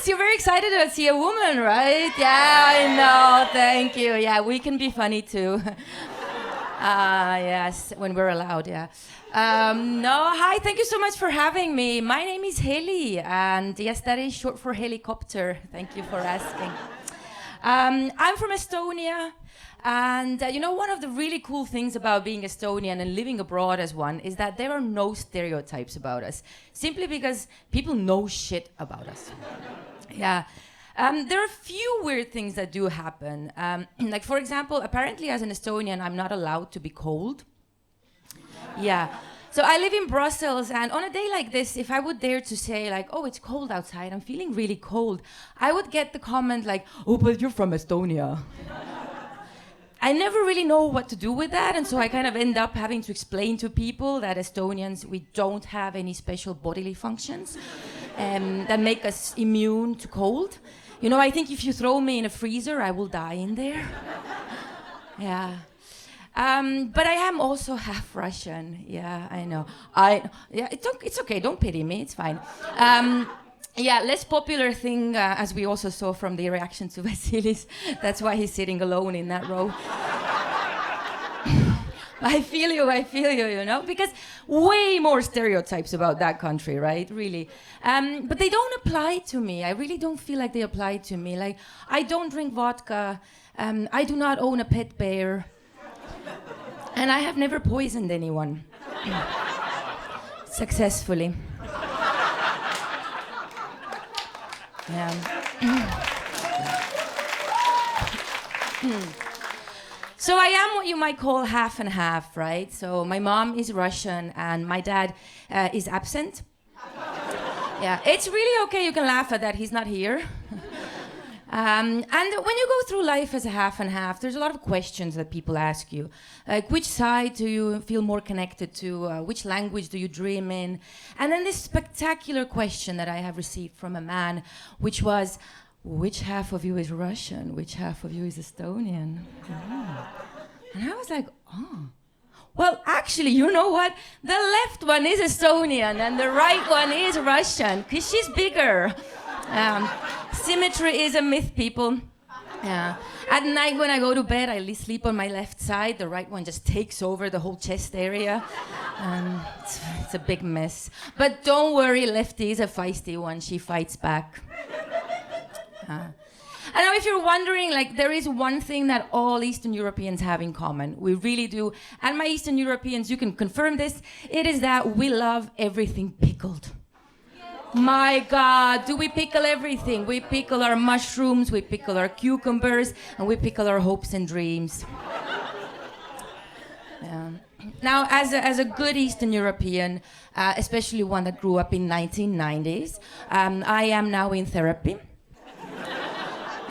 Yes, you're very excited to see a woman, right? Yeah, I know. Thank you. Yeah, we can be funny too. Yes, when we're allowed, yeah. No, hi, thank you so much for having me. My name is Heli, and yes, that is short for helicopter. Thank you for asking. I'm from Estonia, and one of the really cool things about being Estonian and living abroad as one is that there are no stereotypes about us, simply because people know shit about us. Yeah. There are a few weird things that do happen. Like, for example, apparently as an Estonian, I'm not allowed to be cold. Yeah. So I live in Brussels, and on a day like this, if I would dare to say, like, oh, it's cold outside, I'm feeling really cold, I would get the comment like, oh, but you're from Estonia. I never really know what to do with that, and so I kind of end up having to explain to people that Estonians, we don't have any special bodily functions that make us immune to cold. I think if you throw me in a freezer, I will die in there. Yeah. But I am also half Russian. Yeah, I know. It's okay. Don't pity me. It's fine. Yeah, less popular thing, as we also saw from the reaction to Vasilis. That's why he's sitting alone in that row. I feel you, because way more stereotypes about that country, right? Really. But they don't apply to me. I really don't feel like they apply to me. Like, I don't drink vodka. I do not own a pet bear. And I have never poisoned anyone. Successfully. Yeah. So I am what you might call half and half, right? So my mom is Russian and my dad is absent. Yeah, it's really okay. You can laugh at that. He's not here. And when you go through life as a half and half, there's a lot of questions that people ask you. Like, which side do you feel more connected to? Which language do you dream in? And then this spectacular question that I have received from a man, which was, which half of you is Russian? Which half of you is Estonian? Oh. And I was like, oh. Well, actually, you know what? The left one is Estonian and the right one is Russian, because she's bigger. Symmetry is a myth, people. Yeah. At night when I go to bed, I sleep on my left side. The right one just takes over the whole chest area. It's a big mess. But don't worry, Lefty is a feisty one. She fights back. And now if you're wondering, like, there is one thing that all Eastern Europeans have in common. We really do. And my Eastern Europeans, you can confirm this. It is that we love everything pickled. My God, do we pickle everything? We pickle our mushrooms, we pickle our cucumbers, and we pickle our hopes and dreams. Now, as a good Eastern European, especially one that grew up in 1990s, I am now in therapy.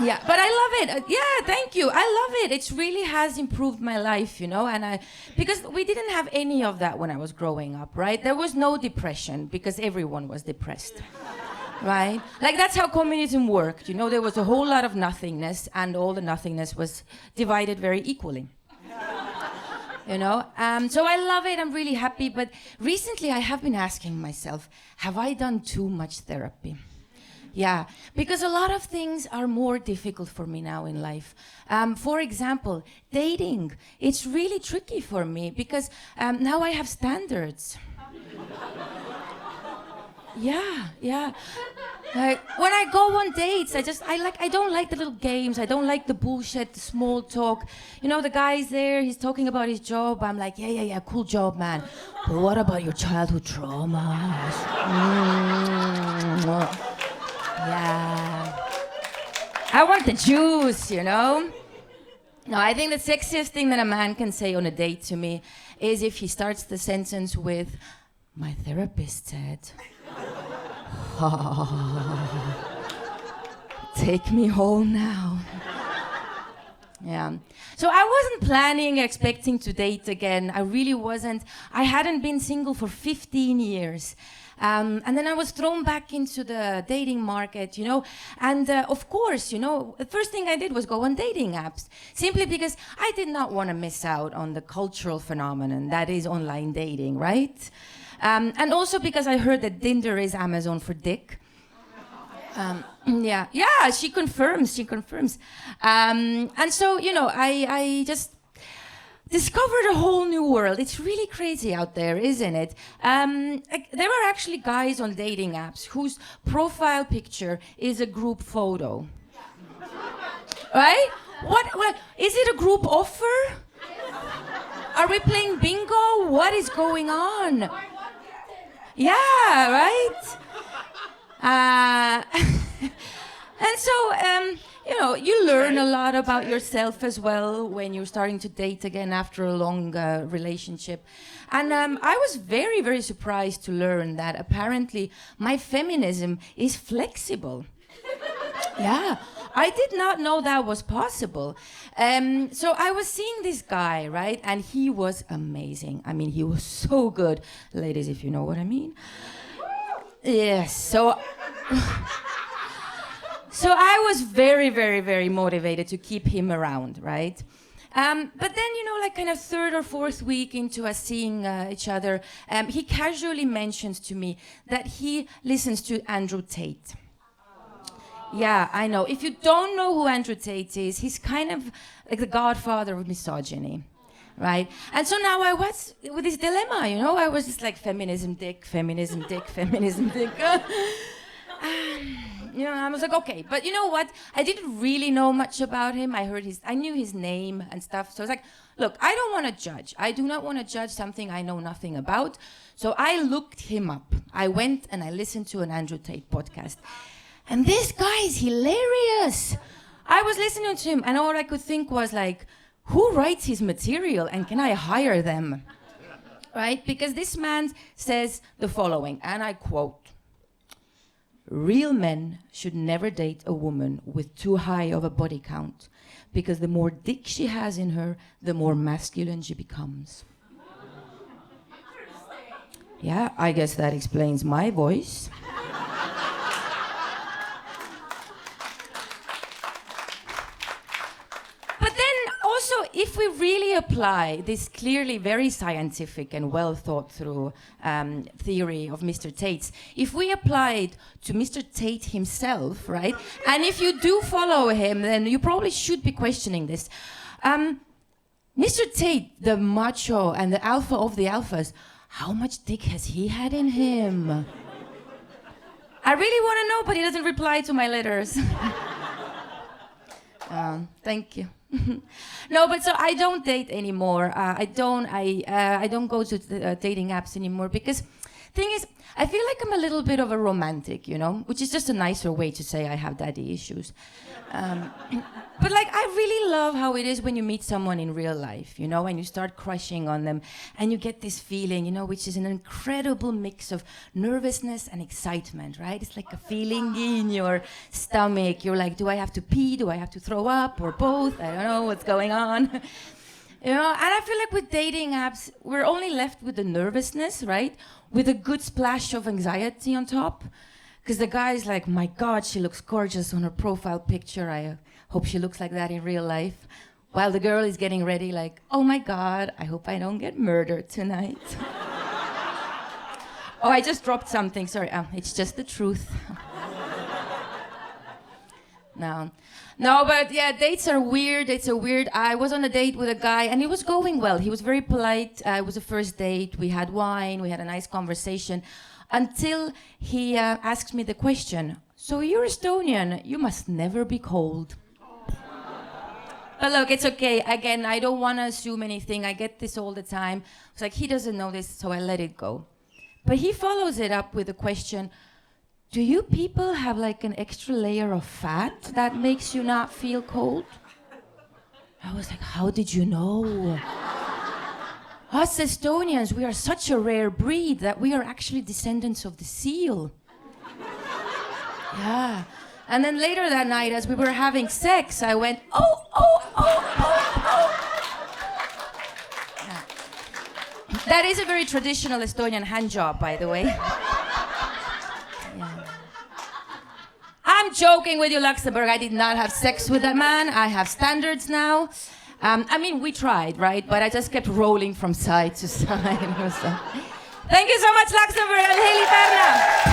Yeah, but I love it. Yeah, thank you. I love it. It really has improved my life, and because we didn't have any of that when I was growing up, right? There was no depression because everyone was depressed, right? Like, that's how communism worked. There was a whole lot of nothingness, and all the nothingness was divided very equally. So I love it. I'm really happy. But recently I have been asking myself, have I done too much therapy? Yeah, because a lot of things are more difficult for me now in life. For example, dating. It's really tricky for me because now I have standards. Yeah. Like, when I go on dates, I don't like the little games. I don't like the bullshit, the small talk. The guy's there, he's talking about his job. I'm like, yeah, cool job, man. But what about your childhood traumas? Yeah. I want the juice, No, I think the sexiest thing that a man can say on a date to me is if he starts the sentence with, my therapist said, take me home now. Yeah. So I wasn't planning, expecting to date again. I really wasn't. I hadn't been single for 15 years. And then I was thrown back into the dating market, and of course, the first thing I did was go on dating apps, simply because I did not want to miss out on the cultural phenomenon that is online dating, right? And also because I heard that Tinder is Amazon for dick. Yeah, she confirms. And so, I just discovered a whole new world. It's really crazy out there, isn't it? There are actually guys on dating apps whose profile picture is a group photo. Right? What? Is it a group offer? Are we playing bingo? What is going on? Yeah, right? And so, you learn a lot about yourself as well when you're starting to date again after a long relationship. And I was very, very surprised to learn that apparently my feminism is flexible. Yeah, I did not know that was possible. So I was seeing this guy, right? And he was amazing. I mean, he was so good. Ladies, if you know what I mean. Yes, so I was very, very, very motivated to keep him around, right? But then, kind of third or fourth week into us seeing each other, he casually mentions to me that he listens to Andrew Tate. Yeah, I know. If you don't know who Andrew Tate is, he's kind of like the godfather of misogyny, right? And so now I was with this dilemma, I was just like feminism dick. I was like, okay, but you know what? I didn't really know much about him. I knew his name and stuff. So I was like, look, I don't want to judge. I do not want to judge something I know nothing about. So I looked him up. I went and I listened to an Andrew Tate podcast. And this guy is hilarious. I was listening to him and all I could think was like, who writes his material and can I hire them? Right? Because this man says the following, and I quote, "Real men should never date a woman with too high of a body count, because the more dick she has in her, the more masculine she becomes." Yeah, I guess that explains my voice. But then also, if we really apply this clearly very scientific and well thought through theory of Mr. Tate's, if we apply it to Mr. Tate himself, right? And if you do follow him, then you probably should be questioning this. Mr. Tate, the macho and the alpha of the alphas, how much dick has he had in him? I really want to know, but he doesn't reply to my letters. Thank you. No, but so I don't date anymore. I don't go to dating apps anymore because, thing is, I feel like I'm a little bit of a romantic, which is just a nicer way to say I have daddy issues. But like, I really love how it is when you meet someone in real life, and you start crushing on them, and you get this feeling, which is an incredible mix of nervousness and excitement, right? It's like a feeling in your stomach. You're like, do I have to pee? Do I have to throw up? Or both? I don't know what's going on. And I feel like with dating apps, we're only left with the nervousness, right? With a good splash of anxiety on top. Because the guy's like, my God, she looks gorgeous on her profile picture. I hope she looks like that in real life. While the girl is getting ready like, oh my God, I hope I don't get murdered tonight. Oh, I just dropped something, sorry. It's just the truth. No, but yeah, dates are weird. I was on a date with a guy and it was going well. He was very polite. It was a first date. We had wine. We had a nice conversation until he asked me the question, so you're Estonian, you must never be cold. But look, it's okay. Again, I don't want to assume anything. I get this all the time. It's like, he doesn't know this, so I let it go. But he follows it up with a question, do you people have like an extra layer of fat that makes you not feel cold? I was like, how did you know? Us Estonians, we are such a rare breed that we are actually descendants of the seal. Yeah. And then later that night, as we were having sex, I went, oh. Yeah. That is a very traditional Estonian hand job, by the way. Yeah. I'm joking with you, Luxembourg. I did not have sex with that man. I have standards now. We tried, right? But I just kept rolling from side to side. Thank you so much, Luxembourg and Heli Pärna.